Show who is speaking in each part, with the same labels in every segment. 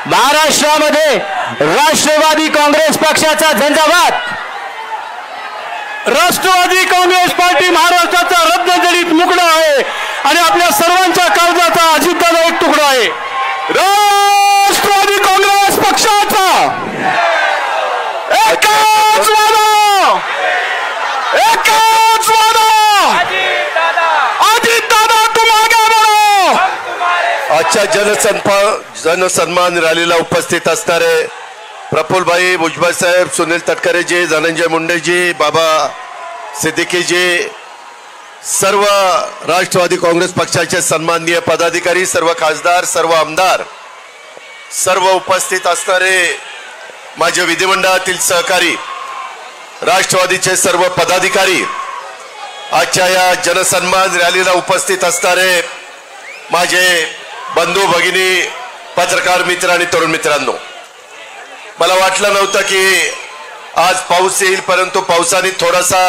Speaker 1: महाराष्ट्रामध्ये राष्ट्रवादी काँग्रेस पक्षाचा झंझावात,
Speaker 2: राष्ट्रवादी काँग्रेस पार्टी महाराष्ट्राचा रत्नजडित मुकडा आहे आणि आपल्या सर्वांच्या काळजाचा अजितदादा एक तुकडा आहे। राष्ट्रवादी काँग्रेस पक्षाचा एकच वादा, एकच वादा, अजितदादा तुम आगे बढ़ो।
Speaker 3: आजच्या जनसन्मान रॅलीला उपस्थित असणारे प्रफुल्लभाई भुजबळ साहेब, सुनील तटकरेजी, धनंजय मुंडेजी, बाबा सिद्दीकीजी, सर्व राष्ट्रवादी काँग्रेस पक्षाचे सन्माननीय पदाधिकारी, सर्व खासदार, सर्व आमदार, सर्व उपस्थित असणारे माझे विधिमंडळातील सहकारी, राष्ट्रवादीचे सर्व पदाधिकारी, आजच्या या जनसन्मान रॅलीला उपस्थित असणारे माझे बंधू भगिनी, पत्रकार मित्र आणि तरुण मित्रांनो, मला वाटलं नव्हतं की आज पाऊस येईल, परंतु पावसाने थोडासा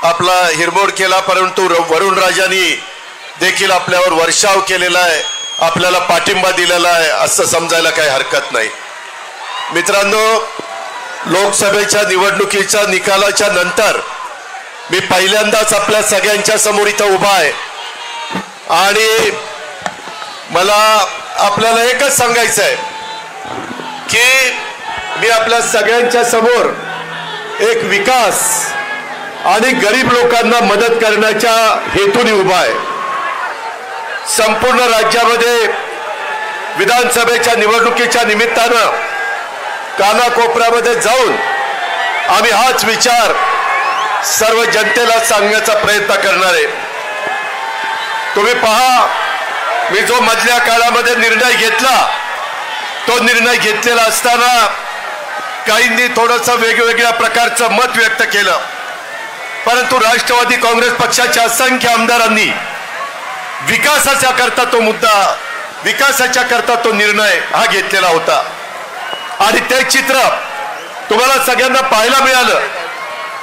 Speaker 3: आपला हिरमोड केला, परंतु वरुण राजांनी देखील आपल्यावर वर्षाव केलेला आहे, आपल्याला पाठिंबा दिलेला आहे असं समजायला काही हरकत नाही। मित्रांनो, लोकसभेच्या निवडणुकीच्या निकालाच्या नंतर मी पहिल्यांदाच आपल्या सगळ्यांच्या समोर इथं उभा आहे आणि मला आपल्याला एकच सांगायचं आहे की मी आपल्या सगळ्यांच्या समोर एक विकास आणि गरीब लोकांना मदत करण्याच्या हेतूने उभा आहे। संपूर्ण राज्यामध्ये विधानसभेच्या निवडणुकीच्या निमित्तानं कानाकोपऱ्यामध्ये जाऊन आम्ही हाच विचार सर्व जनतेला सांगण्याचा प्रयत्न करणार आहे। तुम्ही पहा, मी जो मधल्या काळामध्ये निर्णय घेतला, तो निर्णय घेतलेला असताना काहींनी थोडंसं वेगवेगळ्या प्रकारचं मत व्यक्त केलं, परंतु राष्ट्रवादी काँग्रेस पक्षाच्या असंख्य आमदारांनी विकासाच्या करता तो मुद्दा, विकासाच्या करता तो निर्णय हा घेतलेला होता आणि ते चित्र तुम्हाला सगळ्यांना पाहायला मिळालं।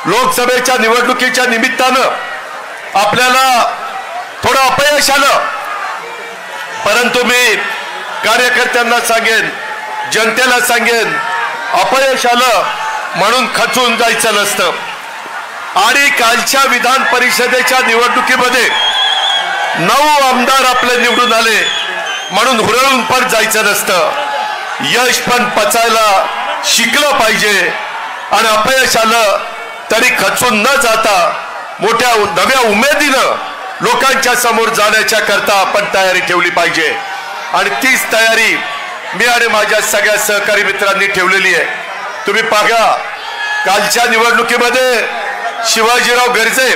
Speaker 3: लोकसभेच्या निवडणुकीच्या निमित्तानं आपल्याला थोडं अपयश आलं, परंतु मी कार्यकर्त्यांना सांगेन, जनतेला सांगेन, अपयश आलं म्हणून खचून जायचं नसतं आणि कालच्या विधान परिषदेच्या निवडणुकीमध्ये 9 आमदार आपले निवडून आले म्हणून हुरळून पण जायचं नसतं। यश पण पचायला शिकलं पाहिजे आणि अपयश आलं तरी खचून न जाता मोठ्या नव्या उमेदीनं लोकांच्या समोर जाण्याच्या करता आपण तयारी ठेवली पाहिजे आणि तीच तयारी मी आणि माझ्या सगळ्या सहकारी मित्रांनी ठेवलेली आहे। तुम्ही पाहा, कालच्या निवडणुकीमध्ये शिवाजीराव गर्जे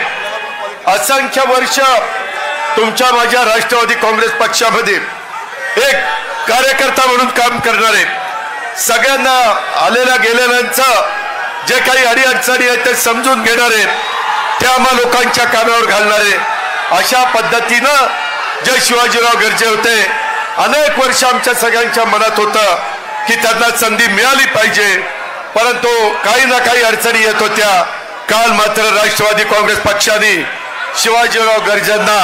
Speaker 3: असंख्य वर्ष तुमच्या माझ्या राष्ट्रवादी काँग्रेस पक्षामध्ये एक कार्यकर्ता म्हणून काम करणारे, सगळ्यांना आलेल्या गेलेल्यांचं जे काही अडीअडचणी आहेत ते समजून घेणारे, ते आम्हा लोकांच्या कानावर घालणारे, अशा पद्धतीनं जे शिवाजीराव गर्जे होते, अनेक वर्ष आमच्या सगळ्यांच्या मनात होतं की त्यांना संधी मिळाली पाहिजे, परंतु काही ना काही अडचणी येत होत्या। काल मात्र राष्ट्रवादी काँग्रेस पक्षाने शिवाजीराव गर्जेंना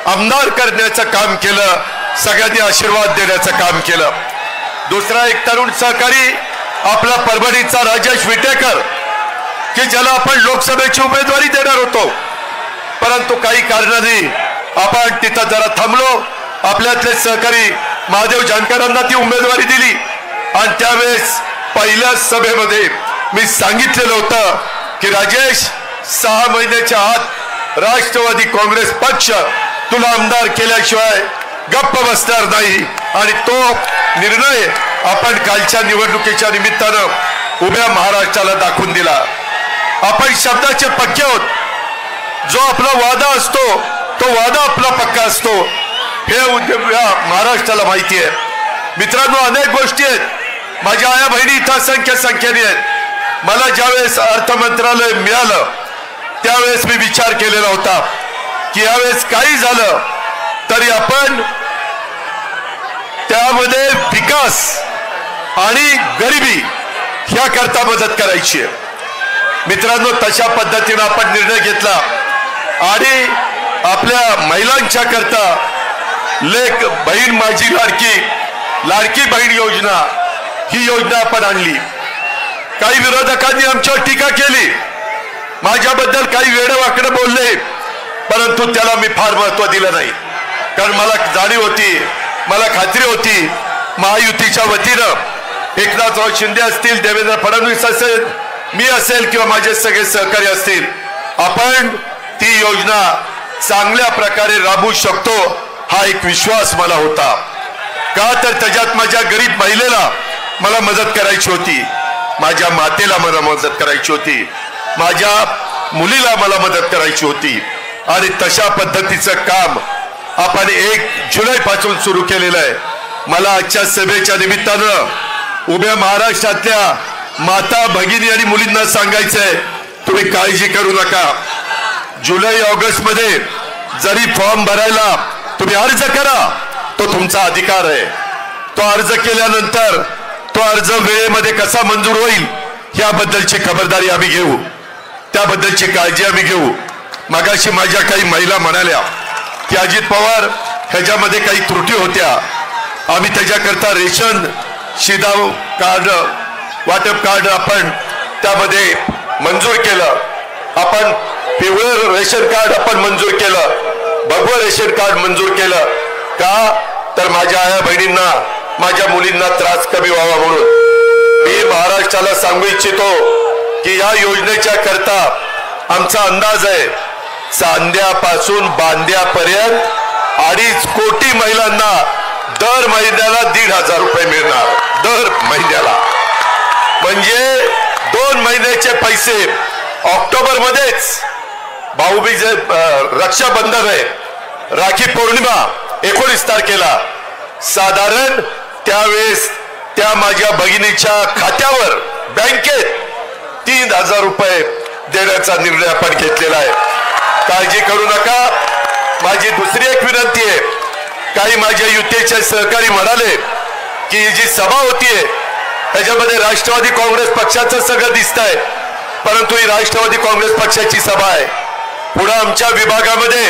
Speaker 3: आमदार करण्याचं काम केलं, सगळ्यांनी आशीर्वाद देण्याचं काम केलं। दुसरा एक तरुण सहकारी आपला परभणीचा राजेश विटेकर, की ज्याला आपण लोकसभेची उमेदवारी देणार होतो, परंतु काही कारणाने आपण तिथं जरा थांबलो। आपल्यातले सहकारी महादेव जानकरांना ती उमेदवारी दिली आणि त्यावेळेस पहिल्या सभेमध्ये मी सांगितलेलं होतं की राजेश, 6 महिन्याच्या आत राष्ट्रवादी काँग्रेस पक्ष तुला आमदार केल्याशिवाय गप्प बसणार नाही आणि तो निर्णय आपण कालच्या निवडणुकीच्या निमित्तानं उभ्या महाराष्ट्राला दाखवून दिला। आपण शब्दाचे पक्के आहोत, जो आपला वादा असतो तो वादा आपला पक्का असतो, हे महाराष्ट्राला माहिती आहे। मित्रांनो, अनेक गोष्टी आहेत, माझ्या आया बहिणी इथं असंख्य संख्येने आहेत। मला ज्यावेळेस अर्थ मंत्रालय मिळालं त्यावेळेस मी विचार केलेला होता की यावेळेस काही झालं तरी आपण त्यामध्ये विकास आणि गरिबी ह्या करता मदत करायची आहे। मित्रांनो, तशा पद्धतीने आपण निर्णय घेतला आणि आपल्या महिलांच्या करता लेक बहीण माझी लाडकी लाडकी बहीण योजना ही योजना आपण आणली. काही विरोधकांनी आमच्यावर टीका केली, माझ्याबद्दल काही वेडवाकडं बोलले, परंतु त्याला मी फार महत्व दिलं नाही. कारण मला जाणीव होती, मला खात्री होती, महायुतीच्या वतीनं एकनाथराव शिंदे असतील, देवेंद्र फडणवीस असेल, मी असेल किंवा माझे सगळे सहकारी असतील, आपण ती योजना चांगल्या प्रकारे राबवू शकतो हा एक विश्वास मला होता. का तर त्याच्यात माझ्या गरीब महिलेला मला मदत करायची होती, माझ्या मातेला मला मदत करायची होती, माझ्या मुलीला मला मदत करायची होती. आणि तशा पद्धतीचं काम आपण 1 जुलैपासून सुरू केलेलं आहे. मला आजच्या सभेच्या निमित्तानं उभ्या महाराष्ट्रातल्या माता भगिनी आणि मुलींना सांगायचंय, तुम्ही काळजी करू नका. जुलै ऑगस्ट मध्ये जरी फॉर्म भरायला तुम्ही अर्ज करा, तो तुमचा अधिकार आहे. तो अर्ज केल्यानंतर तो अर्ज वेळेमध्ये कसा मंजूर होईल याबद्दलची खबरदारी आम्ही घेऊ, त्याबद्दलची काळजी आम्ही घेऊ. मगाशी माझ्या काही महिला म्हणाल्या की अजित पवार ह्याच्यामध्ये काही त्रुटी होत्या, आम्ही त्याच्याकरता रेशन शिधाव कार्ड वाटप कार्ड आपण त्यामध्ये मंजूर केलं, आपण पिवळं रेशन कार्ड आपण मंजूर केलं, भगवं रेशन कार्ड मंजूर केलं. का तर माझ्या आया बहिणींना, माझ्या मुलींना त्रास कमी व्हावा म्हणून. मी महाराष्ट्राला सांगू इच्छितो की या योजनेच्या करता आमचा अंदाज आहे, चांद्यापासून बांद्यापर्यंत 2.5 कोटी महिलांना दर महिन्याला 1,500 रुपये मिळणार. दर महिन्याला म्हणजे 2 महिन्याचे पैसे. ऑक्टोबर मध्येच भाऊबीज रक्षाबंधन आहे, राखी पौर्णिमा 19 तारखेला, साधारण त्यावेळेस त्या माझ्या भगिनीच्या खात्यावर बँकेत 3,000 रुपये देण्याचा निर्णय आपण घेतलेला आहे. काळजी करू नका. माझी दुसरी एक विनंती आहे, काही माझ्या युतीचे सहकारी म्हणाले की ही जी सभा होतीये त्याच्यामध्ये राष्ट्रवादी काँग्रेस पक्षाचं सगळं दिसतंय, परंतु ही राष्ट्रवादी काँग्रेस पक्षाची सभा आहे. पुढे आमच्या विभागामध्ये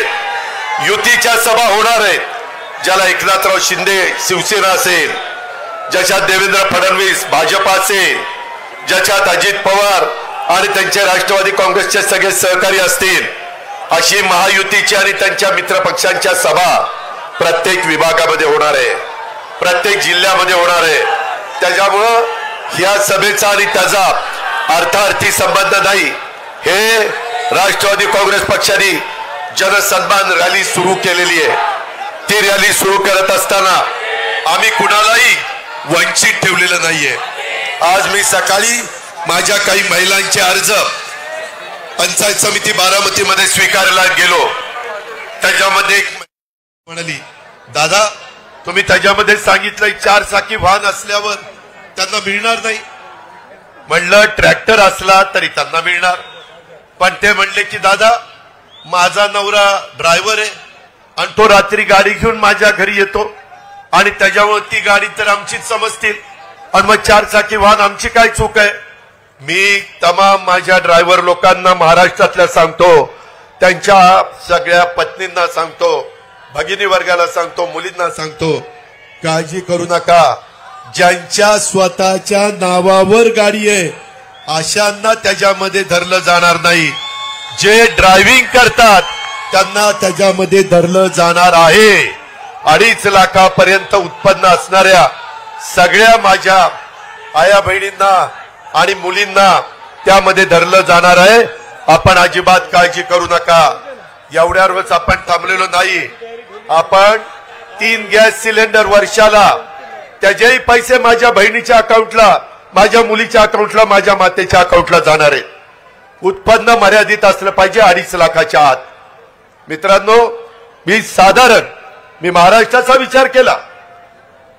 Speaker 3: युतीच्या सभा होणार आहेत, ज्याला एकनाथराव शिंदे शिवसेना असेल, ज्याच्यात देवेंद्र फडणवीस भाजपा असेल, ज्याच्यात अजित पवार आणि त्यांचे राष्ट्रवादी काँग्रेसचे सगळे सहकारी असतील, अशी महायुतीची आणि त्यांच्या मित्रपक्षांच्या सभा प्रत्येक विभागामध्ये होणार आहे, प्रत्येक जिल्ह्यामध्ये होणार आहे. त्याच्यामुळं या सभेचा आणि त्याचा अर्थार्थी संबंध नाही. हे राष्ट्रवादी काँग्रेस पक्षाने जनसन्मान रॅली सुरू केलेली आहे. ती रॅली सुरू करत असताना आम्ही कुणालाही वंचित ठेवलेलं नाहीये. आज मी सकाळी माझ्या काही महिलांचे अर्ज पंचायत समिती बारामतीमध्ये स्वीकारायला गेलो. त्याच्यामध्ये एक म्हणाली, दादा तुम्ही त्याच्यामध्ये सांगितलंय 4 चाकी वाहन असल्यावर त्यांना मिळणार नाही. म्हणलं ट्रॅक्टर असला तरी त्यांना मिळणार. पण ते म्हणले की दादा माझा नवरा ड्रायव्हर आहे आणि तो रात्री गाडी घेऊन माझ्या घरी येतो आणि त्याच्यावर ती गाडी तर आमचीच समजतील आणि मग 4 चाकी वाहन आमची काय चूक आहे. मी तमाम माझ्या ड्रायव्हर लोकांना महाराष्ट्रातल्या सांगतो, त्यांच्या सगळ्या पत्नींना सांगतो, भगिनी वर्गाला सांगतो, मुलींना सांगतो, काळजी करू नका. ज्यांच्या स्वतःच्या नावावर गाडी आहे अशांना त्याच्यामध्ये धरलं जाणार नाही. जे ड्रायव्हिंग करतात त्यांना त्याच्यामध्ये धरलं जाणार आहे. 2.5 लाखापर्यंत उत्पन्न असणाऱ्या सगळ्या माझ्या आया बहिणींना आणि मुलींना त्यामध्ये धरलं जाणार आहे. आपण अजिबात काळजी करू नका. एवढ्यावरच आपण थांबलेलो नाही. आपण 3 गॅस सिलेंडर वर्षाला, त्याचेही पैसे माझ्या बहिणीच्या अकाउंटला, माझ्या मुलीच्या अकाउंटला, माझ्या मातेच्या अकाउंटला जाणार आहे. उत्पन्न मर्यादित असलं पाहिजे 2.5 लाखाच्या आत. मित्रांनो, मी महाराष्ट्राचा विचार केला,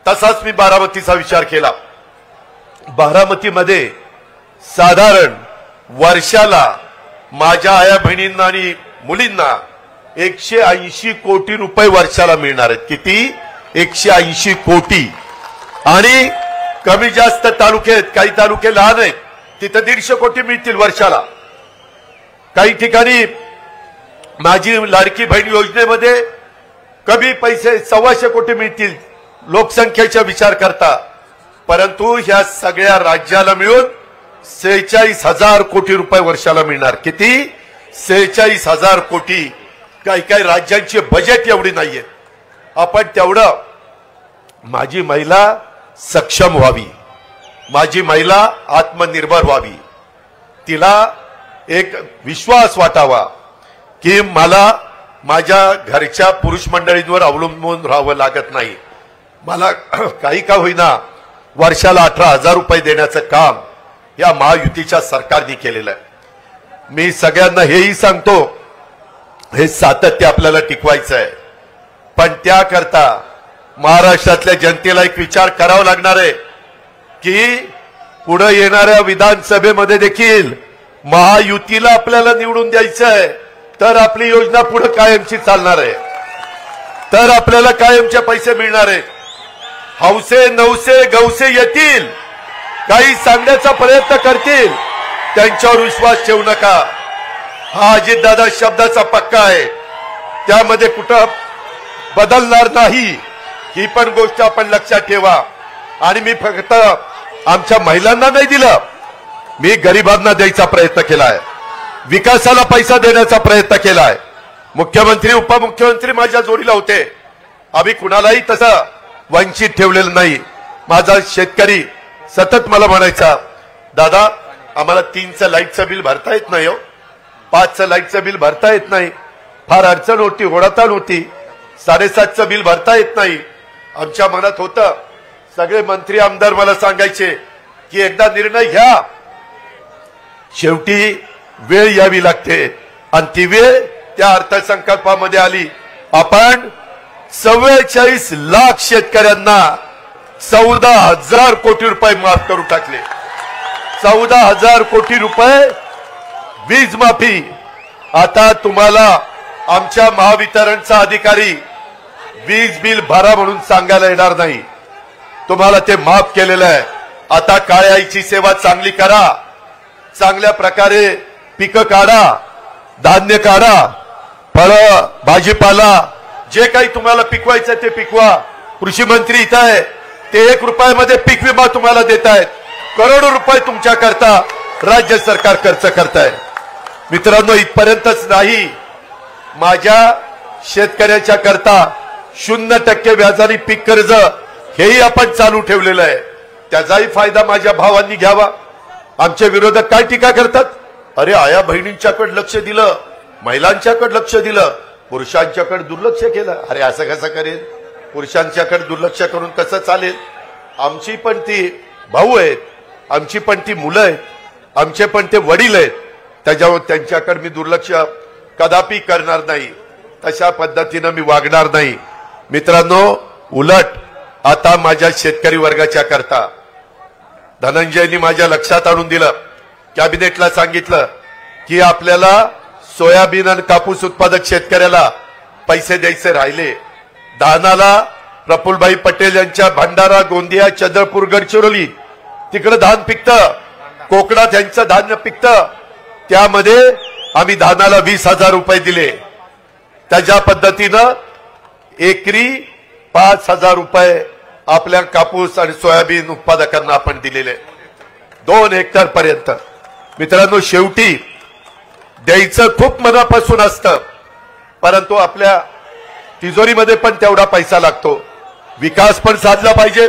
Speaker 3: तसाच मी बारामतीचा विचार केला. बारामतीमध्ये साधारण वर्षाला माझ्या आया बहिणींना आणि मुलींना 180 कोटी रुपये वर्षाला मिळणार आहेत. किती? 180 कोटी. आणि कमी जास्त तालुके आहेत, काही तालुके लहान आहेत, तिथं 150 कोटी मिळतील वर्षाला. काही ठिकाणी माझी लाडकी बहीण योजनेमध्ये कमी पैसे 125 कोटी मिळतील, लोकसंख्येचा विचार करता, परंतु ह्या सगळ्या राज्याला मिळून 46,000 कोटी रुपये वर्षाला मिळणार. किती? 46,000 कोटी. काही काही राज्यांची बजेट एवढी नाहीये. आपण तेवढं माझी महिला सक्षम व्हावी, माझी महिला आत्मनिर्भर व्हावी, तिला एक विश्वास वाटावा की मला माझ्या घरच्या पुरुष मंडळींवर अवलंबून राहावं लागत नाही. मला काही का होईना वर्षाला 18,000 रुपये देण्याचं काम या महायुतीच्या सरकारने केलेलं आहे. मी सगळ्यांना हेही सांगतो, हे सातत्य आपल्याला टिकवायचं आहे, पण त्याकरता महाराष्ट्रातल्या जनतेला एक विचार करावा लागणार आहे की पुढे येणाऱ्या विधानसभेमध्ये देखील महायुतीला आपल्याला निवडून द्यायचं आहे, तर आपली योजना पुढे कायमची चालणार आहे, तर आपल्याला कायमचे पैसे मिळणार आहेत. हौसे नवसे गवसे येतील, काही सांगण्याचा प्रयत्न करतील, त्यांच्यावर विश्वास ठेवू नका. हा अजितदादा शब्दाचा पक्का आहे, त्यामध्ये कुठं बदलणार नाही, ही पण गोष्ट आपण लक्षात ठेवा. आणि मी फक्त आमच्या महिलांना नाही दिलं, मी गरिबांना द्यायचा प्रयत्न केलाय, विकासाला पैसा देण्याचा प्रयत्न केलाय. मुख्यमंत्री उपमुख्यमंत्री माझ्या जोडीला होते, आम्ही कुणालाही तसं वंचित ठेवलेलं नाही. माझा शेतकरी सतत मला म्हणायचा, दादा आम्हाला 3चं लाईटचं बिल भरता येत नाही, 5चं लाईटचं बिल भरता येत नाही, फार अडचण होती, ओढाताण होती, 7.5चं बिल भरता येत नाही. आमच्या मनात होतं, सगळे मंत्री आमदार मला सांगायचे की एकदा निर्णय घ्या, शेवटी वेळ यावी लागते, आणि ती वेळ त्या अर्थसंकल्पामध्ये आली. आपण 44 लाख शेतकऱ्यांना 14,000 कोटी रुपये माफ करून टाकले. 14,000 कोटी रुपये वीज माफी. आता तुम्हाला आमच्या महावितरणचा अधिकारी वीज बिल भरा म्हणून सांगायला येणार नाही, तुम्हाला ते माफ केलेलं आहे. आता काळ्या आईची सेवा चांगली करा, चांगल्या प्रकारे पिकं काढा, धान्य काढा, फळं भाजीपाला जे काही तुम्हाला पिकवायचं ते पिकवा. कृषी मंत्री इथं आहे, ते 1 रुपयामध्ये पीक विमा तुम्हाला देत आहेत. करोडो रुपये तुमच्या करता राज्य सरकार खर्च करत आहे. मित्रांनो, इथपर्यंतच नाही, माझ्या शेतकऱ्याच्या करता 0% व्याजाने पीक कर्ज हेही आपण चालू ठेवलेलं आहे. त्याचाही फायदा माझ्या भावांनी घ्यावा. आमचे विरोधक काय टीका करतात, अरे आया बहिणींच्याकडे लक्ष दिलं, महिलांच्याकडे लक्ष दिलं, पुरुषांच्याकडे दुर्लक्ष केलं. अरे असं कसं करेल, पुरुषांच्याकडे दुर्लक्ष करून कसं चालेल? आमची पण ती भाऊ आहेत, आमची पण ती मुलं आहेत, आमचे पण ते वडील आहेत, त्याच्यावर त्यांच्याकडे मी दुर्लक्ष कदापि करणार नाही, तशा पद्धतीनं मी वागणार नाही. मित्रांनो, उलट आता माझ्या शेतकरी वर्गाच्या करता धनंजयनी माझ्या लक्षात आणून दिलं, कॅबिनेटला सांगितलं की आपल्याला सोयाबीन आणि कापूस उत्पादक शेतकऱ्याला पैसे द्यायचे राहिले. धानाला प्रफुल्लभाई पटेल यांच्या भंडारा गोंदिया चंद्रपूर गडचिरोली तिकडे धान पिकतं, कोकणात यांचं धान्य पिकतं, त्यामध्ये आम्ही धानाला 20,000 रुपये दिले. त्याच्या पद्धतीनं एकरी 5,000 रुपये आपल्या कापूस आणि सोयाबीन उत्पादकांना आपण दिलेले 2 हेक्टर पर्यंत. मित्रांनो, शेवटी द्यायचं खूप मनापासून असतं, परंतु आपल्या तिजोरीमध्ये पण तेवढा पैसा लागतो. विकास पण साधला पाहिजे,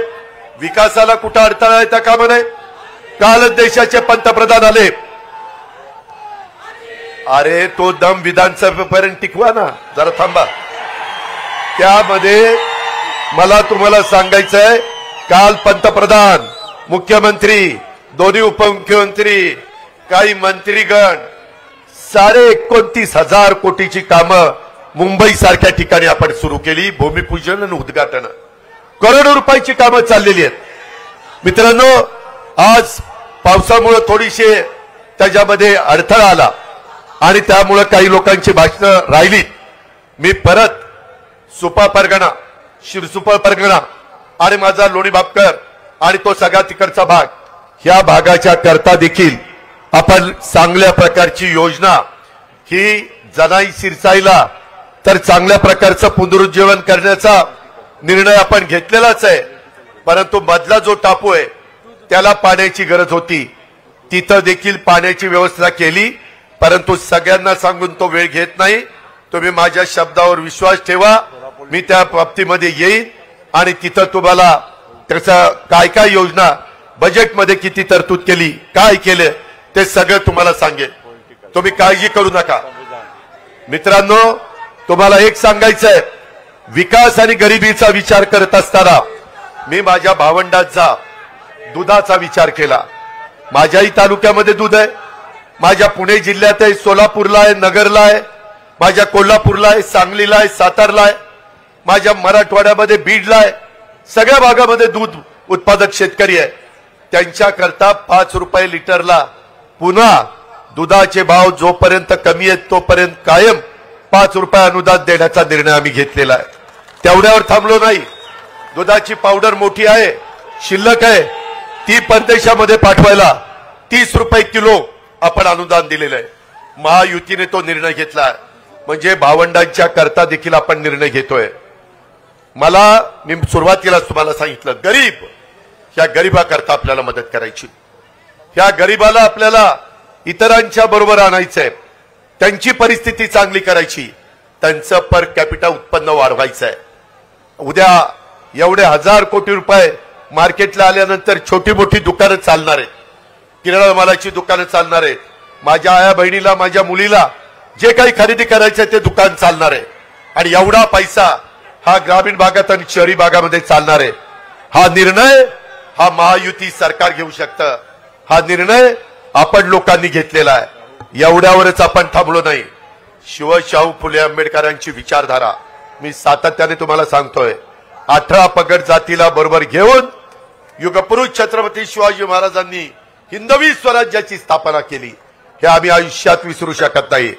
Speaker 3: विकासाला कुठं अडथळा येता कामा नये. कालच देशाचे पंतप्रधान आले, अरे तो दम विधानसभेपर्यंत टिकवा ना, जरा थांबा. त्यामध्ये मला तुम्हाला सांगायचं आहे, काल पंतप्रधान, मुख्यमंत्री, दोन्ही उपमुख्यमंत्री, काही मंत्रीगण 29,500 कोटीची कामं मुंबई सारख्या ठिकाणी आपण सुरू केली. भूमिपूजन आणि उद्घाटन, करोडो रुपयाची कामं चाललेली आहेत. मित्रांनो, आज पावसामुळे थोडीशी त्याच्यामध्ये अडथळा आला आणि त्यामुळे काही लोकांची भाषणं राहिली. मी परत सुपा परगणा, शिरसुपा परगणा आणि माझा लोणी बापकर आणि तो सगळा तिकडचा भाग, ह्या भागाच्या करता देखील आपण चांगल्या प्रकारची योजना, ही जनाई सिरसाईला तर चांगल्या प्रकारचं पुनरुज्जीवन करण्याचा निर्णय आपण घेतलेलाच आहे, परंतु मधला जो टापू आहे त्याला पाण्याची गरज होती, तिथं देखील पाण्याची व्यवस्था केली, परंतु सगळ्यांना सांगून तो वेळ घेत नाही. तुम्ही माझ्या शब्दावर विश्वास ठेवा, मी त्या बाबतीमध्ये येईन आणि तिथं तुम्हाला त्याचं काय काय योजना, बजेटमध्ये किती तरतूद केली, काय केलं ते सगळं तुम्हाला सांगेन. तुम्ही काळजी करू नका. मित्रांनो, तुम्हाला एक सांगायचं आहे, विकास आणि गरिबीचा विचार करत असताना मी माझ्या भावंडांचा दुधाचा विचार केला. माझ्याही तालुक्यामध्ये दूध आहे, माझ्या पुणे जिल्ह्यात आहे, सोलापूरला आहे, नगरला आहे, माझ्या कोल्हापूरला आहे, सांगलीला आहे, सातारला आहे, माझ्या मराठवाड्यामध्ये बीडला आहे. सगळ्या भागामध्ये दूध उत्पादक शेतकरी आहे. त्यांच्याकरता 5 रुपये लिटरला पुन्हा दुधाचे भाव जोपर्यंत कमी आहेत तोपर्यंत कायम 5 रुपये अनुदान देण्याचा निर्णय आम्ही घेतलेला आहे. तेवढ्यावर थांबलो नाही. दुधाची पावडर मोठी आहे, शिल्लक आहे, ती परदेशामध्ये पाठवायला 30 रुपये किलो आपण अनुदान दिलेलं आहे. महायुतीने तो निर्णय घेतला, म्हणजे भावंडांच्या करता देखील आपण निर्णय घेतोय. मी सुरुवातीलाच तुम्हाला सांगितलं, गरीब, ह्या गरीबाकरता आपल्याला मदत करायची. ह्या गरीबाला आपल्याला इतरांच्या बरोबर आणायचंय, त्यांची परिस्थिती चांगली करायची, त्यांचं पर कॅपिटा उत्पन्न वाढवायचं आहे. उद्या एवढे 1000 कोटी रुपये मार्केटला आल्यानंतर छोटी मोठी दुकानं चालणार आहेत, किराणा मालाची दुकानं चालणार आहेत, माझ्या आया बहिणीला, माझ्या मुलीला जे काही खरेदी करायचं ते दुकान चालणार आहे. आणि एवढा पैसा हा ग्रामीण भागात आणि शहरी भागामध्ये चालणार आहे. हा निर्णय हा महायुती सरकार घेऊ शकतं. हा निर्णय आपण लोकांनी घेतलेला आहे. एवढ्यावरच आपण थांबलो नाही. शाहू फुले आंबेडकरांची विचारधारा मी सातत्याने तुम्हाला सांगतोय. 18 पगड जातीला बरोबर घेऊन युगपुरुष छत्रपती शिवाजी महाराजांनी हिंदवी स्वराज्याची स्थापना केली, हे आम्ही आयुष्यात विसरू शकत नाही.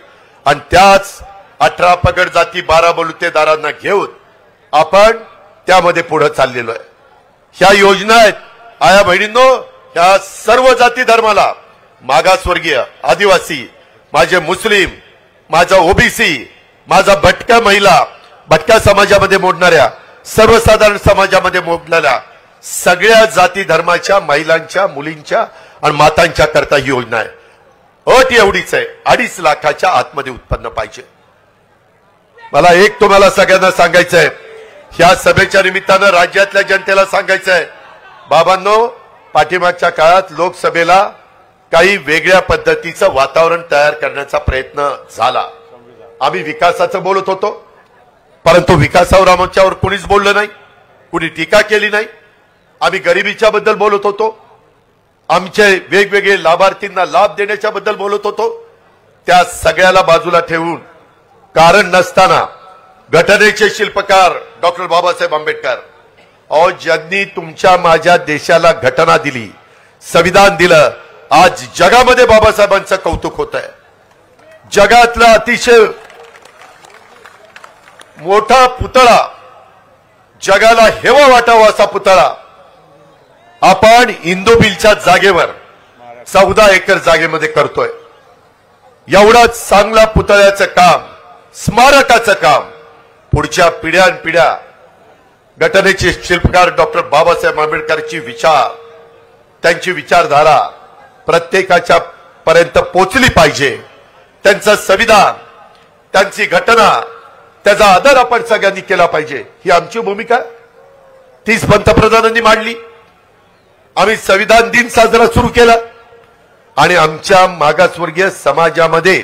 Speaker 3: आणि त्याच 18 पगड जाती 12 बलुतेदारांना घेऊन आपण त्यामध्ये पुढे चाललेलो आहे. ह्या योजना आहेत आया बहिणींनो, ह्या सर्व जाती धर्माला, मागासवर्गीय, आदिवासी, माझे मुस्लिम, माझा ओबीसी, माझा भटक्या महिला, भटक्या समाजामध्ये मोडणाऱ्या, सर्वसाधारण समाजामध्ये मोडणाऱ्या सगळ्या जाती धर्माच्या महिलांच्या, मुलींच्या आणि मातांच्या करता ही योजना आहे. अट एवढीच आहे, 2.5 लाखाच्या आतमध्ये उत्पन्न पाहिजे. मला एक तुम्हाला सगळ्यांना सांगायचं आहे, ह्या सभेच्या निमित्तानं राज्यातल्या जनतेला सांगायचं आहे, बाबांनो, पाठीमागच्या काळात लोकसभेला काही वेगळ्या पद्धतीचं वातावरण तयार करण्याचा प्रयत्न झाला. आम्ही विकासाचं बोलत होतो, परंतु विकासावर आमच्यावर कुणीच बोललं नाही, कुणी टीका केली नाही. आम्ही गरिबीच्या बद्दल बोलत होतो, आमचे वेगवेगळे लाभार्थींना लाभ देण्याच्या बद्दल बोलत होतो. त्या सगळ्याला बाजूला ठेवून कारण नसताना घटनेचे शिल्पकार डॉक्टर बाबासाहेब आंबेडकर, अहो, ज्यांनी तुमच्या माझ्या देशाला घटना दिली, संविधान दिलं, आज जगामध्ये बाबासाहेबांचं कौतुक होत आहे. जगातला अतिशय मोठा पुतळा, जगाला हेवा वाटावा असा पुतळा आपण इंदोबिलच्या जागेवर 14 एकर जागेमध्ये करतोय. एवढाच चांगला पुतळ्याचं काम, स्मारकाचं काम पुढच्या पिढ्यानपिढ्या घटनेचे शिल्पकार डॉक्टर बाबासाहेब आंबेडकरची विचार, त्यांची विचारधारा प्रत्येकाच्या पर्यंत पोचली पाहिजे. त्यांचं संविधान, त्यांची घटना, त्याचा आदर आपण सगळ्यांनी केला पाहिजे, ही आमची भूमिका 30 पंतप्रधानांनी मांडली. आम्ही संविधान दिन साजरा सुरू केला आणि आमच्या मागासवर्गीय समाजामध्ये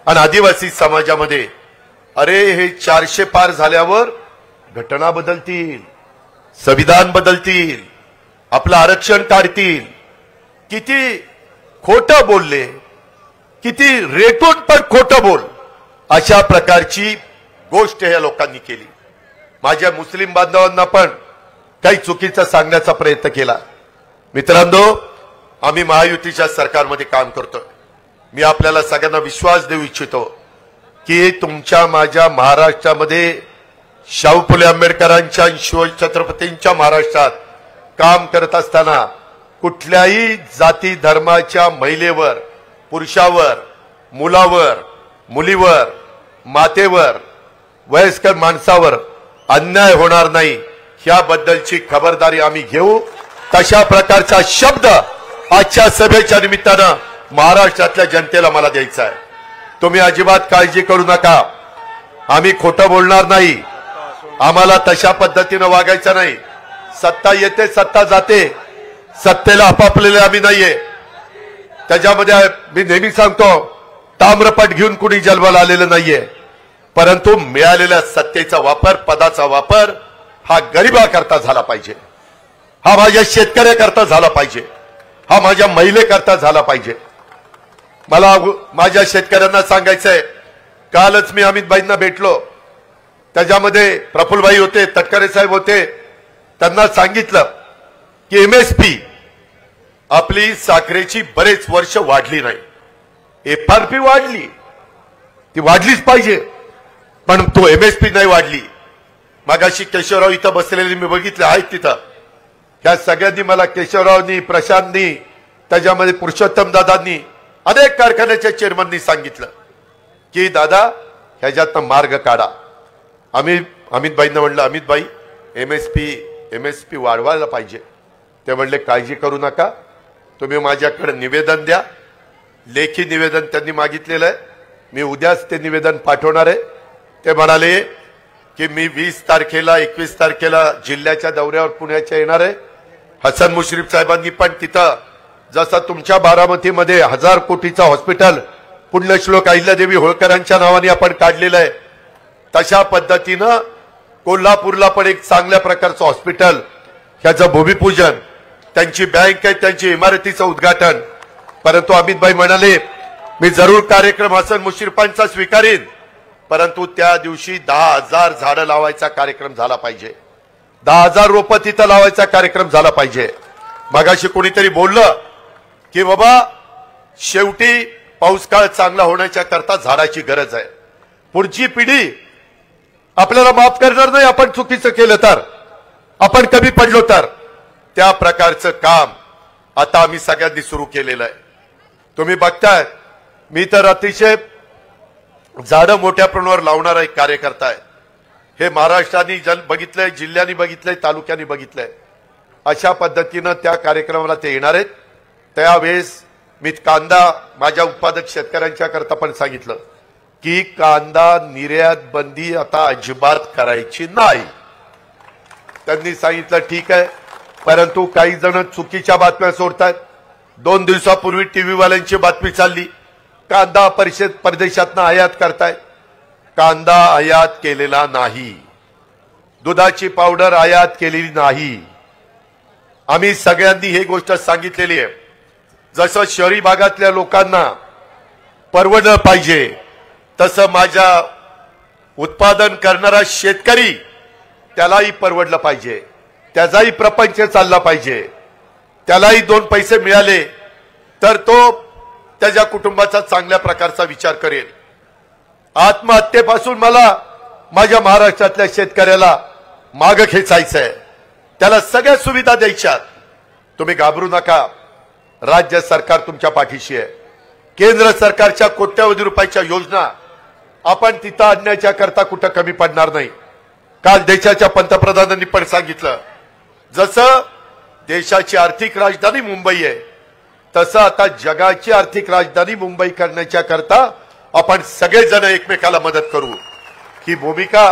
Speaker 3: आणि आदिवासी समाजामध्ये, अरे, हे 400 पार झाल्यावर घटना बदलतील, संविधान बदलतील, आपलं आरक्षण काढतील. किती खोटं बोलले, किती रेटून पण खोटं बोल, अशा प्रकारची गोष्ट या लोकांनी केली. माझ्या मुस्लिम बांधवांना पण काही चुकीचं सांगण्याचा प्रयत्न केला. मित्रांनो, आम्ही महायुतीच्या सरकारमध्ये काम करतोय. मी आपल्याला सगळ्यांना विश्वास देऊ इच्छितो की तुमच्या माझ्या महाराष्ट्रामध्ये, शाहू फुले आंबेडकरांच्या शिवाजी छत्रपतींच्या महाराष्ट्रात काम करत असताना कुठल्याही जाती धर्माच्या महिलेवर, पुरुषावर, मुलावर, मुलीवर, मातेवर, वयस्कर माणसावर अन्याय होणार नाही ह्याबद्दलची खबरदारी आम्ही घेऊ. तशा प्रकारचा शब्द आजच्या सभेच्या निमित्तानं महाराष्ट्रातल्या जनतेला मला द्यायचा आहे. तुम्ही अजिबात काळजी करू नका. आम्ही खोटं बोलणार नाही. आम्हाला तशा पद्धतीनं वागायचं नाही. सत्ता येते सत्ता जाते. सत्तेला आपापलेले आम्ही नाहीये. त्याच्यामध्ये मी नेहमी सांगतो, ताम्रपट घेऊन कुणी जन्माला आलेलं नाहीये. परंतु मिळालेल्या सत्तेचा वापर, पदाचा वापर हा गरिबाकरता झाला पाहिजे. हा माझ्या शेतकऱ्याकरता झाला पाहिजे. हा माझ्या महिलेकरता झाला पाहिजे. मला माझ्या शेतकऱ्यांना सांगायचंय, कालच मी अमितभाईंना भेटलो. त्याच्यामध्ये प्रफुल्लभाई होते, तटकरे साहेब होते. त्यांना सांगितलं की MSP आपली साखरेची बरेच वर्ष वाढली नाही. FRP वाढली, ती वाढलीच पाहिजे, पण तो MSP नाही वाढली. मागाशी केशवराव इथं बसलेले मी बघितले आहेत. तिथं ह्या सगळ्यांनी मला, केशवरावनी, प्रशांतनी, त्याच्यामध्ये पुरुषोत्तम दादांनी, अनेक कारखान्याच्या चेअरमननी सांगितलं की दादा ह्याच्यातनं मार्ग काढा. अमितभाईंना म्हणलं, अमितभाई MSP वाढवायला पाहिजे. ते म्हणले काळजी करू नका, तुम्ही माझ्याकडे निवेदन द्या. लेखी निवेदन त्यांनी मागितलेलं आहे. मी उद्याच ते निवेदन पाठवणार आहे. ते म्हणाले की मी 20 तारखेला 21 तारखेला जिल्ह्याच्या दौऱ्यावर पुण्याच्या येणार आहे. हसन मुश्रीफ साहेबांनी पण तिथं जसं तुमच्या बारामतीमध्ये 1000 कोटीचं हॉस्पिटल पुण्यश्लोक अहिल्यादेवी होळकरांच्या नावाने आपण काढलेलं आहे, तशा पद्धतीनं कोल्हापूरला पण एक चांगल्या प्रकारचं हॉस्पिटल, ह्याचं भूमिपूजन, त्यांची बँक आहे, त्यांची इमारतीचं उद्घाटन. परंतु अमितभाई म्हणाले मी जरूर कार्यक्रम हसन मुश्रीफांचा स्वीकारेन, परंतु त्या दिवशी 10,000 झाडं लावायचा कार्यक्रम झाला पाहिजे. 10,000 रोपं तिथं लावायचा कार्यक्रम झाला पाहिजे. मगाशी कोणीतरी बोललं की बाबा शेवटी पाऊस काळ चांगला होण्याच्या करता झाडाची गरज आहे. पुढची पिढी आपल्याला माफ करणार नाही आपण चुकीचं केलं तर, आपण कमी पडलो तर. त्या प्रकारचं काम आता आम्ही सगळ्यांनी सुरू केलेलं आहे. तुम्ही बघताय, मी तर अतिशय झाडं मोठ्या प्रमाणावर लावणारा एक कार्यकर्ता आहे. हे महाराष्ट्राने बघितलंय, जिल्ह्यांनी बघितलंय, तालुक्यांनी बघितलंय. अशा पद्धतीनं त्या कार्यक्रमाला ते येणार आहेत. त्यावेळेस मी कांदा माझ्या उत्पादक शेतकऱ्यांच्या करता पण सांगितलं की कांदा निर्यात बंदी आता अजिबात करायची नाही. त्यांनी सांगितलं ठीक आहे, परंतु काही जण चुकीच्या बातम्या सोडतात. 2 दिवसापूर्वी टीव्ही वाल्यांची बातमी चालली, कांदा परदेशातनं आयात करतायत. कांदा आयात केलेला नाही. दुधाची पावडर आयात केलेली नाही. आम्ही सगळ्यांनी ही गोष्ट सांगितलेली आहे. जसं शहरी भागातल्या लोकांना परवडलं पाहिजे, तसं माझ्या उत्पादन करणारा शेतकरी त्यालाही परवडलं पाहिजे, त्याचाही प्रपंच चालला पाहिजे. त्यालाही 2 पैसे मिळाले तर तो त्याच्या कुटुंबाचा चांगल्या प्रकारचा विचार करेल. आत्महत्येपासून मला माझ्या महाराष्ट्रातल्या शेतकऱ्याला मागं खेचायचंय, त्याला सगळ्या सुविधा द्यायच्यात. तुम्ही घाबरू नका, राज्य सरकार तुमच्या पाठीशी आहे. केंद्र सरकारच्या कोट्यवधी रुपयाच्या योजना आपण तिथं आणण्याच्या करता कुठं कमी पडणार नाही. काल देशाच्या पंतप्रधानांनी पण सांगितलं, जसं देशाची आर्थिक राजधानी मुंबई आहे, तसं आता जगाची आर्थिक राजधानी मुंबई करण्याच्या करता आपण सगळेजण एकमेकाला मदत करू. ही भूमिका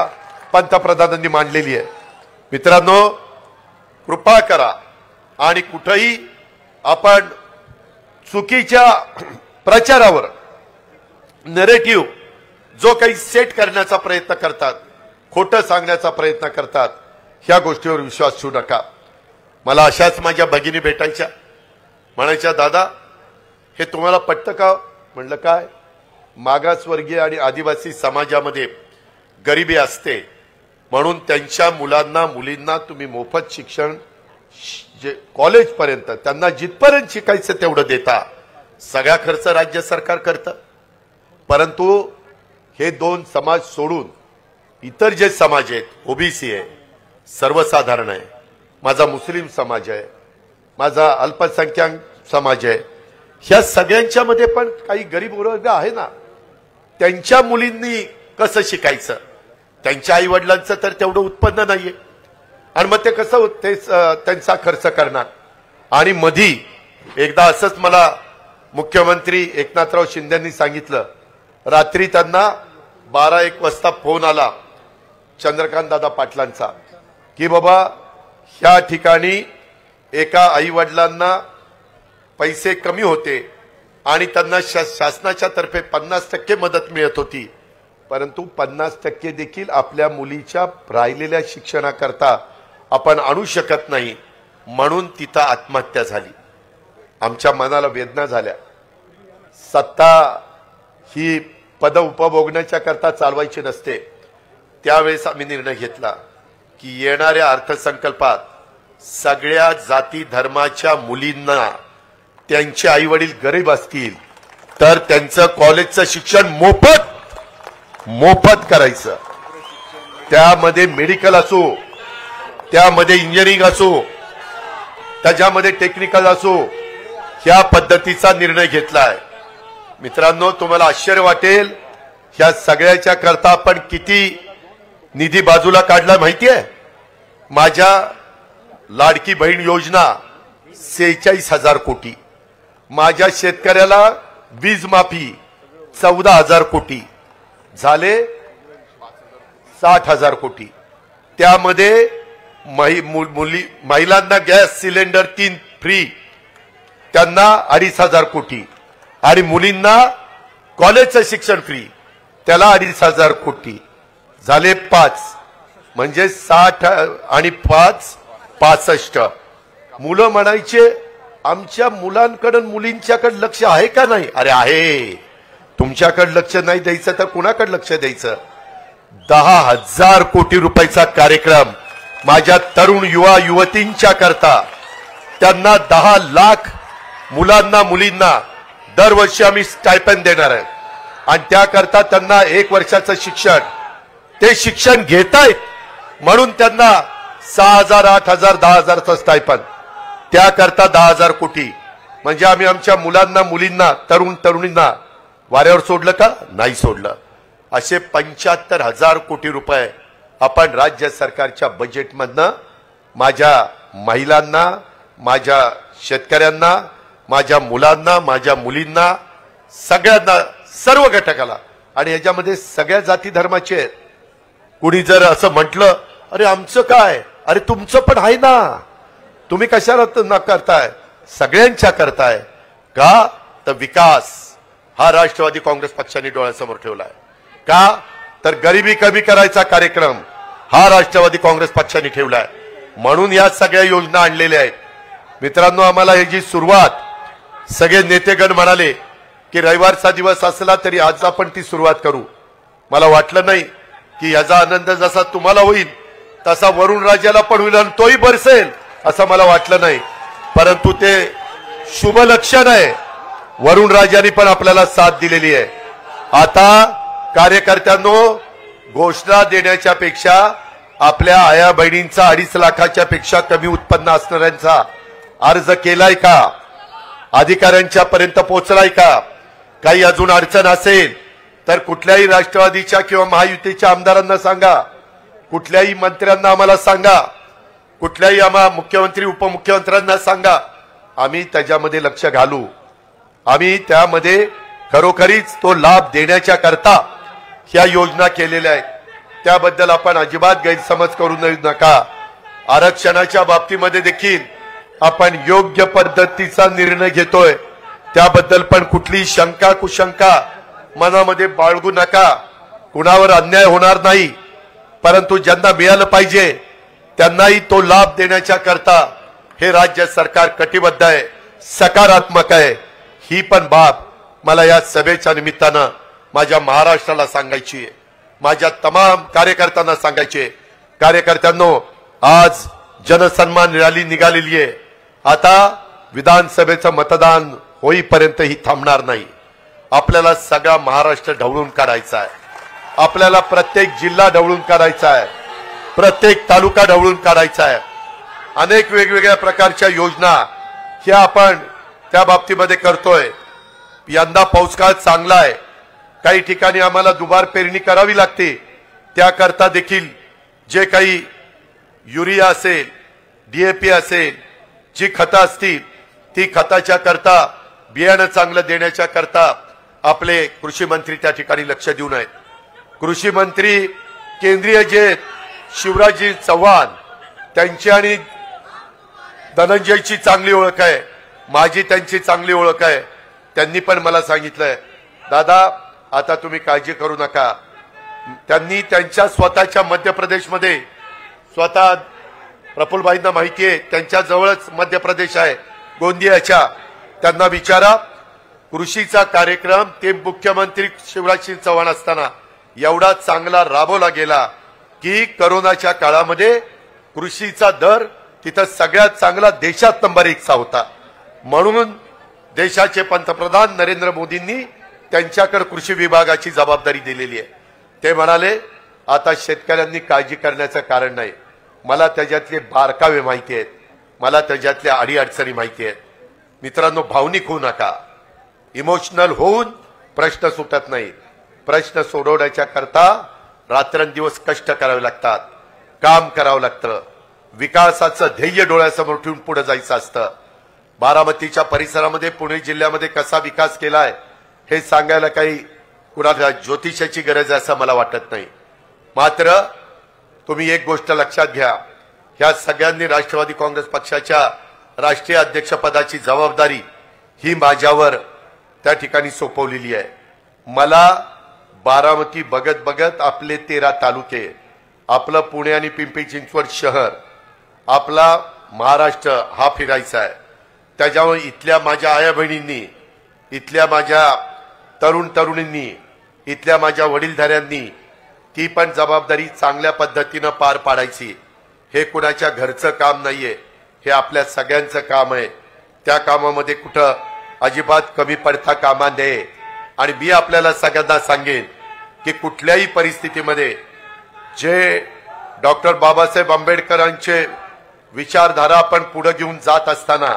Speaker 3: पंतप्रधानांनी मांडलेली आहे. मित्रांनो, कृपा करा आणि कुठेही आपण चुकीच्या प्रचारावर नरेटिव्ह जो काही सेट करण्याचा प्रयत्न करतात, खोटं सांगण्याचा प्रयत्न करतात, ह्या गोष्टीवर विश्वास ठेवू नका. मला अशाच माझ्या भगिनी भेटायच्या, म्हणायच्या दादा हे तुम्हाला पटतं का? म्हणलं काय, मागासवर्गीय आणि आदिवासी समाजामध्ये गरिबी असते म्हणून त्यांच्या मुलांना मुलींना तुम्ही मोफत शिक्षण कॉलेजपर्यंत त्यांना जिथपर्यंत शिकायचं तेवढं देता. सगळा खर्च राज्य सरकार करतं. परंतु हे 2 समाज सोडून इतर जे समाज आहेत, ओबीसी आहे, सर्वसाधारण आहे, माझा मुस्लिम समाज आहे, माझा अल्पसंख्याक समाज आहे, ह्या सगळ्यांच्या मध्ये पण काही गरीब वर्ग आहे ना, त्यांच्या मुलींनी कसं शिकायचं? त्यांच्या आई वडिलांचं तर तेवढं उत्पन्न नाहीये आणि मग ते कसं ते त्यांचा खर्च करणार. आणि मधी एकदा असंच मला मुख्यमंत्री एकनाथराव शिंदेंनी सांगितलं, रात्री त्यांना 12-1 वाजता फोन आला चंद्रकांत दादा पाटलांचा की बाबा ह्या ठिकाणी एका आई वडिलांना पैसे कमी होते आणि त्यांना शासनाच्या तर्फे 50% मदत मिळत होती, परंतु 50% देखील आपल्या मुलीच्या राहिलेल्या शिक्षणाकरता आपण आणू शकत नाही, म्हणून तिथं आत्महत्या झाली. आमच्या मनाला वेदना झाल्या. सत्ता ही पद उपभोगण्याच्या करता चालवायची नसते. त्यावेळेस आम्ही निर्णय घेतला की येणाऱ्या अर्थसंकल्पात सगळ्या जाती धर्माच्या मुलींना त्यांचे आई वडील गरीब असतील तर त्यांचं कॉलेजचं शिक्षण मोफत करायचं. त्यामध्ये मेडिकल असो, त्यामध्ये इंजिनिअरिंग असो, त्याच्यामध्ये टेक्निकल असो, ह्या पद्धतीचा निर्णय घेतलाय. मित्रांनो, तुम्हाला आश्चर्य वाटेल ह्या सगळ्याच्या करता आपण किती निधी बाजूला काढला माहितीये. माझ्या लाडकी बहीण योजना 46,000 कोटी, माझ्या शेतकऱ्याला वीज माफी 14,000 कोटी झाले, 60,000 कोटी. त्यामध्ये महिलांना गॅस सिलेंडर 3 फ्री, त्यांना 2,500 कोटी, आणि मुलींना कॉलेजचं शिक्षण फ्री, त्याला 2,500 कोटी झाले 5, म्हणजे 60 आणि 5 65. मुलं म्हणायचे आमच्या मुलांकडे मुलींच्याकडे लक्ष आहे का नाही. अरे आहे, तुमच्याकडे लक्ष नाही द्यायचं तर कुणाकडे लक्ष द्यायचं. 10,000 कोटी रुपयाचा कार्यक्रम माझ्या तरुण युवा युवतींच्या करता, त्यांना 10 लाख मुलांना मुलींना दरवर्षी आम्ही स्टायपेंड देणार आहे. आणि त्याकरता त्यांना 1 वर्षाचं शिक्षण, ते शिक्षण घेतायत म्हणून त्यांना 6,000, 8,000, 10,000चं स्टायपेंड. त्याकरता 10,000 कोटी. म्हणजे आम्ही आमच्या मुलांना मुलींना तरुण तरुणींना वाऱ्यावर सोडलं का? नाही सोडलं. असे 75,000 कोटी रुपये आपण राज्य सरकारच्या बजेटमधनं माझ्या महिलांना, माझ्या शेतकऱ्यांना, माझ्या मुलांना, माझ्या मुलींना, सगळ्यांना, सर्व घटकाला, आणि याच्यामध्ये सगळ्या जाती धर्माचे आहेत. कुणी जर असं म्हटलं अरे आमचं काय, अरे तुमचं पण आहे ना, तुम्ही कशाला न करताय, सगळ्यांच्या करताय का? तर विकास हा राष्ट्रवादी काँग्रेस पक्षाने डोळ्यासमोर ठेवलाय. का? तर गरिबी कमी करायचा कार्यक्रम हा राष्ट्रवादी काँग्रेस पक्षाने ठेवलाय, म्हणून या सगळ्या योजना आणलेल्या आहेत. मित्रांनो, आम्हाला ह्याची सुरुवात सगळे नेतेगण म्हणाले की रविवारचा दिवस असला तरी आज आपण ती सुरुवात करू. मला वाटलं नाही की याचा आनंद जसा तुम्हाला होईल तसा वरुण राजाला पण होईल आणि तोही बरसेल असं मला वाटलं नाही, परंतु ते शुभ लक्षण आहे. वरुण राजांनी पण आपल्याला साथ दिलेली आहे. आता कार्यकर्त्यांनो, घोषणा देण्याच्या पेक्षा आपल्या आया बहिणींचा 2.5 लाखाच्या पेक्षा कमी उत्पन्न असणाऱ्यांचा अर्ज केलाय का? अधिकाऱ्यांच्या पर्यंत पोहोचलाय का? काही अजून अडचण असेल तर कुठल्याही राष्ट्रवादीच्या किंवा महायुतीच्या आमदारांना सांगा, कुठल्याही मंत्र्यांना आम्हाला सांगा, कुठल्याही आम्हा मुख्यमंत्री उपमुख्यमंत्र्यांना सांगा, आम्ही त्याच्यामध्ये लक्ष घालू. आम्ही त्यामध्ये खरोखरीच तो लाभ देण्याच्या करता ह्या योजना केलेल्या आहेत. त्याबद्दल आपण अजिबात गैरसमज करू नका. आरक्षणाच्या बाबतीमध्ये देखील आपण योग्य पद्धतीचा निर्णय घेतोय, त्याबद्दल पण कुठलीही शंका कुशंका मनामध्ये बाळगू नका. कुणावर अन्याय होणार नाही, परंतु ज्यांना मिळालं पाहिजे त्यांनाही तो लाभ देण्याच्या करता हे राज्य सरकार कटिबद्ध आहे, सकारात्मक आहे. ही पण बाब मला या सभेच्या निमित्तानं माझ्या महाराष्ट्राला सांगायची आहे, माझ्या तमाम कार्यकर्त्यांना सांगायची आहे. कार्यकर्त्यांनो, आज जनसन्मान रॅली निघालेली आहे. आता विधानसभेचं मतदान होईपर्यंत ही थांबणार नाही. आपल्याला सगळा महाराष्ट्र ढवळून काढायचा आहे. आपल्याला प्रत्येक जिल्हा ढवळून काढायचा आहे, प्रत्येक तालुका ढवळून काढायचा आहे. अनेक वेगवेगळ्या प्रकारच्या योजना ह्या आपण त्या बाबतीमध्ये करतोय. यंदा पाऊस काळ चांगला आहे, काही ठिकाणी आम्हाला दुबार पेरणी करावी लागते. त्याकरता देखील जे काही युरिया असेल, DAP असेल, जी खतं असतील ती खताच्या करता, बियाणं चांगलं देण्याच्या करता आपले कृषी मंत्री त्या ठिकाणी लक्ष देऊन आहेत. कृषी मंत्री केंद्रीय जे शिवराजजी चव्हाण, त्यांची आणि धनंजयची चांगली ओळख आहे, माझी त्यांची चांगली ओळख आहे. त्यांनी पण मला सांगितलंय, दादा आता तुम्ही काळजी करू नका. त्यांनी त्यांच्या स्वतःच्या मध्य प्रदेशमध्ये, स्वतः प्रफुल्लभाईंना माहिती आहे, त्यांच्या जवळच मध्य प्रदेश आहे गोंदियाच्या, त्यांना विचारा. कृषीचा कार्यक्रम ते मुख्यमंत्री शिवराजसिंग चव्हाण असताना एवढा चांगला राबवला गेला की करोनाच्या काळामध्ये कृषीचा दर तिथं सगळ्यात चांगला देशात नंबर 1 होता. म्हणून देशाचे पंतप्रधान नरेंद्र मोदींनी त्यांच्याकडे कृषी विभागाची जबाबदारी दिलेली आहे. ते म्हणाले आता शेतकऱ्यांनी काळजी करण्याचं कारण नाही, मला त्याच्यातले बारकावे माहिती आहेत, मला त्याच्यातल्या अडीअडचणी माहिती आहेत. मित्रांनो, भावनिक होऊ नका. इमोशनल होऊन प्रश्न सुटत नाही. प्रश्न सोडवण्याच्या करता रात्रंदिवस कष्ट करावे लागतात, काम करावं लागतं, विकासाचं ध्येय डोळ्यासमोर ठेवून पुढे जायचं असतं. बारामतीच्या परिसरामध्ये, पुणे जिल्ह्यामध्ये कसा विकास केलाय हे सांगायला काही कुणाला ज्योतिषाची गरज आहे असं मला वाटत नाही. मात्र तुम्ही एक गोष्ट लक्षात घ्या, ह्या सगळ्यांनी राष्ट्रवादी काँग्रेस पक्षाच्या राष्ट्रीय अध्यक्षपदाची जबाबदारी ही माझ्यावर त्या ठिकाणी सोपवलेली आहे. मला बारामती बघत बघत आपले 13 तालुके, आपलं पुणे आणि पिंपरी चिंचवड शहर, आपला महाराष्ट्र हा फिरायचा आहे. त्याच्यामुळे इथल्या माझ्या आया बहिणींनी, इथल्या माझ्या तरुण तरुणींनी, इथल्या माझ्या वडीलधाऱ्यांनी ती पण जबाबदारी चांगल्या पद्धतीनं पार पाडायची. हे कुणाच्या घरचं काम नाहीये, हे आपल्या सगळ्यांचं काम आहे. त्या कामामध्ये कुठं अजिबात कमी पडता कामा नये. आणि मी आपल्याला सगळ्यांना सांगेन की कुठल्याही परिस्थितीमध्ये जे डॉक्टर बाबासाहेब आंबेडकरांचे विचारधारा आपण पुढे घेऊन जात असताना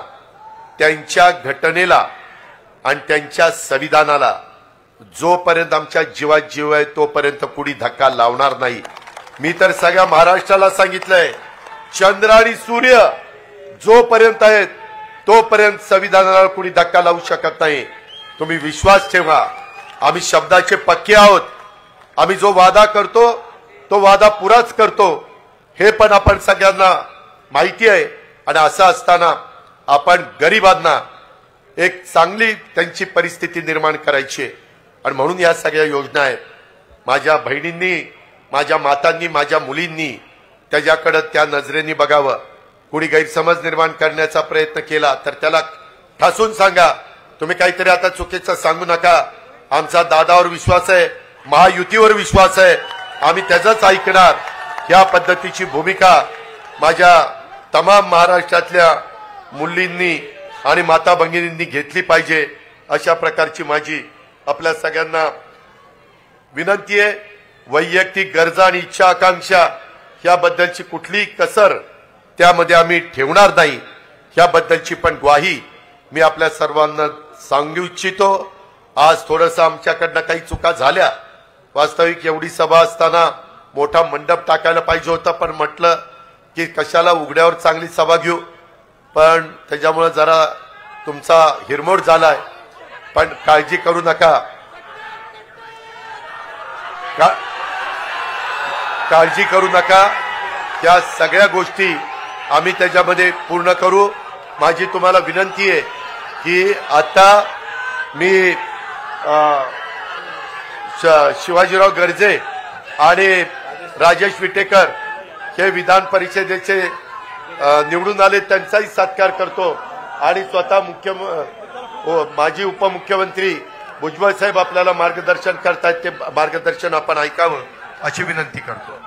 Speaker 3: त्यांच्या घटनेला आणि त्यांच्या संविधानाला जोपर्यंत आमच्या जीवात जीव आहे तोपर्यंत कुणी धक्का लावणार नाही. मी तर सगळ्या महाराष्ट्राला सांगितलंय, चंद्र आणि सूर्य जोपर्यंत आहेत तोपर्यंत संविधानाला कुणी धक्का लावू शकत नाही. तुम्ही विश्वास ठेवा, आम्ही शब्दाचे पक्के आहोत. आम्ही जो वादा करतो तो वादा पुराच करतो, हे पण आपण सगळ्यांना माहिती आहे. आणि असं असताना आपण गरिबांना एक चांगली त्यांची परिस्थिती निर्माण करायची आहे. आणि म्हणून या सगळ्या योजना आहेत. माझ्या बहिणींनी, माझ्या मातांनी, माझ्या मुलींनी त्याच्याकडे त्या नजरेने बघावं. कुणी गैरसमज निर्माण करण्याचा प्रयत्न केला तर त्याला ठासून सांगा, तुम्ही काहीतरी आता चुकीचं सांगू नका. आमचा दादावर विश्वास आहे, महायुतीवर विश्वास आहे, आम्ही त्याचंच ऐकणार. या पद्धतीची भूमिका माझ्या तमाम महाराष्ट्रातल्या मुलींनी आणि माता भगिनींनी घेतली पाहिजे. अशा प्रकारची माझी आपल्या सगळ्यांना विनंती आहे. वैयक्तिक गरजा आणि इच्छा आकांक्षा याबद्दलची कुठलीही कसर त्यामध्ये आम्ही ठेवणार नाही, याबद्दलची पण ग्वाही मी आपल्या सर्वांना सांगू इच्छितो. आज थोडंसं आमच्याकडनं काही चुका झाल्या. वास्तविक एवढी सभा असताना मोठा मंडप टाकायला पाहिजे होता, पण म्हटलं की कशाला उघड्यावर चांगली सभा घेऊ, पण त्याच्यामुळे जरा तुमचा हिरमोड झालाय. पण काळजी करू नका, काळजी करू नका. या सगळ्या गोष्टी आम्ही त्याच्यामध्ये पूर्ण करू. माझी तुम्हाला विनंती आहे की आता मी शिवाजीराव गर्जे आणि राजेश विटेकर हे विधान परिषदेचे निवडून आले, त्यांचाही सत्कार करतो. आणि स्वतः माजी उपमुख्यमंत्री भुजबळ साहेब आपल्याला मार्गदर्शन करतायत, ते मार्गदर्शन आपण ऐकावं अशी विनंती करतो.